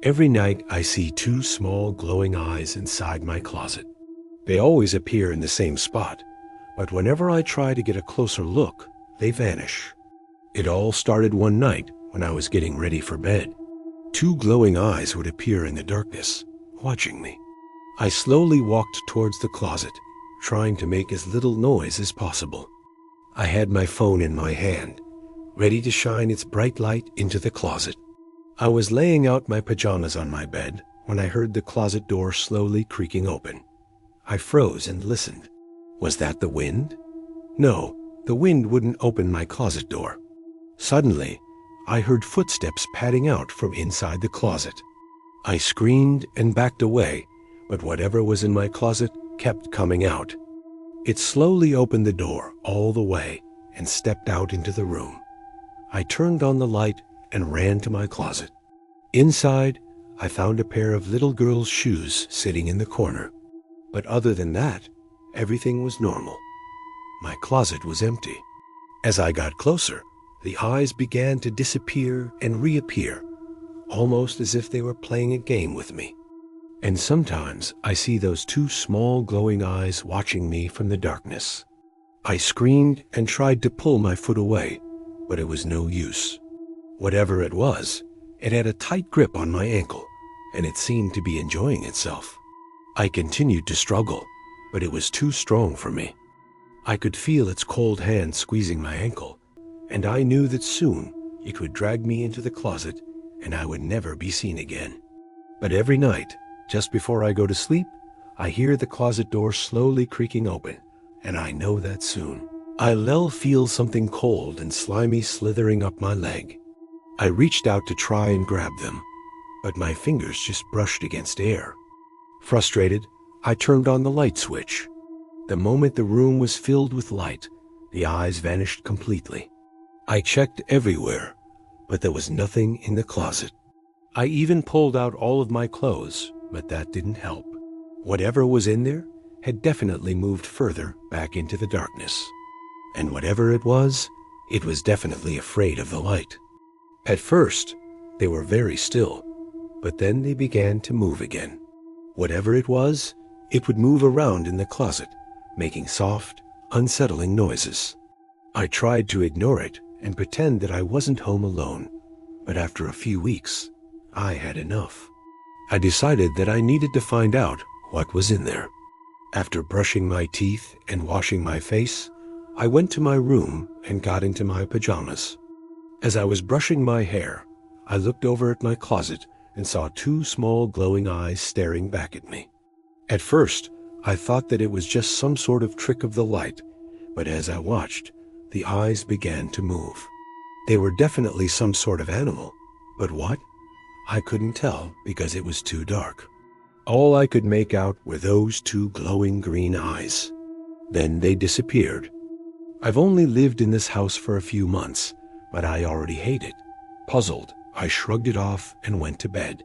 Every night I see two small glowing eyes inside my closet. They always appear in the same spot, but whenever I try to get a closer look, they vanish. It all started one night when I was getting ready for bed. Two glowing eyes would appear in the darkness, watching me. I slowly walked towards the closet, trying to make as little noise as possible. I had my phone in my hand, ready to shine its bright light into the closet. I was laying out my pajamas on my bed when I heard the closet door slowly creaking open. I froze and listened. Was that the wind? No, the wind wouldn't open my closet door. Suddenly, I heard footsteps padding out from inside the closet. I screamed and backed away, but whatever was in my closet kept coming out. It slowly opened the door all the way and stepped out into the room. I turned on the light and ran to my closet. Inside, I found a pair of little girl's shoes sitting in the corner. But other than that, everything was normal. My closet was empty. As I got closer, the eyes began to disappear and reappear, almost as if they were playing a game with me. And sometimes I see those two small glowing eyes watching me from the darkness. I screamed and tried to pull my foot away, but it was no use. Whatever it was, it had a tight grip on my ankle, and it seemed to be enjoying itself. I continued to struggle, but it was too strong for me. I could feel its cold hand squeezing my ankle, and I knew that soon it would drag me into the closet and I would never be seen again. But every night, just before I go to sleep, I hear the closet door slowly creaking open, and I know that soon I'll feel something cold and slimy slithering up my leg. I reached out to try and grab them, but my fingers just brushed against air. Frustrated, I turned on the light switch. The moment the room was filled with light, the eyes vanished completely. I checked everywhere, but there was nothing in the closet. I even pulled out all of my clothes, but that didn't help. Whatever was in there had definitely moved further back into the darkness. And whatever it was definitely afraid of the light. At first, they were very still, but then they began to move again. Whatever it was, it would move around in the closet, making soft, unsettling noises. I tried to ignore it and pretend that I wasn't home alone, but after a few weeks, I had enough. I decided that I needed to find out what was in there. After brushing my teeth and washing my face, I went to my room and got into my pajamas. As I was brushing my hair, I looked over at my closet and saw two small glowing eyes staring back at me. At first, I thought that it was just some sort of trick of the light, but as I watched, the eyes began to move. They were definitely some sort of animal, but what? I couldn't tell because it was too dark. All I could make out were those two glowing green eyes. Then they disappeared. I've only lived in this house for a few months, but I already hate it. Puzzled, I shrugged it off and went to bed.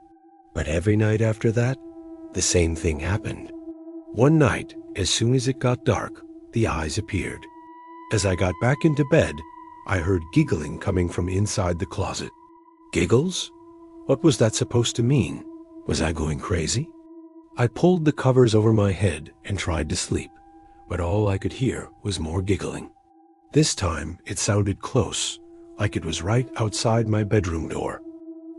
But every night after that, the same thing happened. One night, as soon as it got dark, the eyes appeared. As I got back into bed, I heard giggling coming from inside the closet. Giggles? What was that supposed to mean? Was I going crazy? I pulled the covers over my head and tried to sleep, but all I could hear was more giggling. This time, it sounded close, like it was right outside my bedroom door.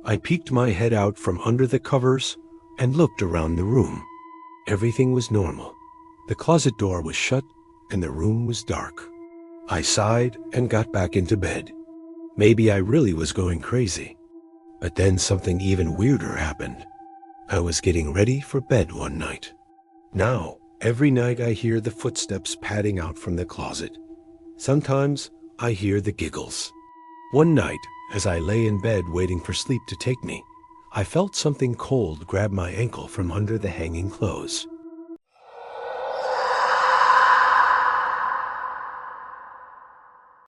I peeked my head out from under the covers and looked around the room. Everything was normal. The closet door was shut and the room was dark. I sighed and got back into bed. Maybe I really was going crazy. But then something even weirder happened. I was getting ready for bed one night. Now, every night I hear the footsteps padding out from the closet. Sometimes I hear the giggles. One night, as I lay in bed waiting for sleep to take me, I felt something cold grab my ankle from under the hanging clothes.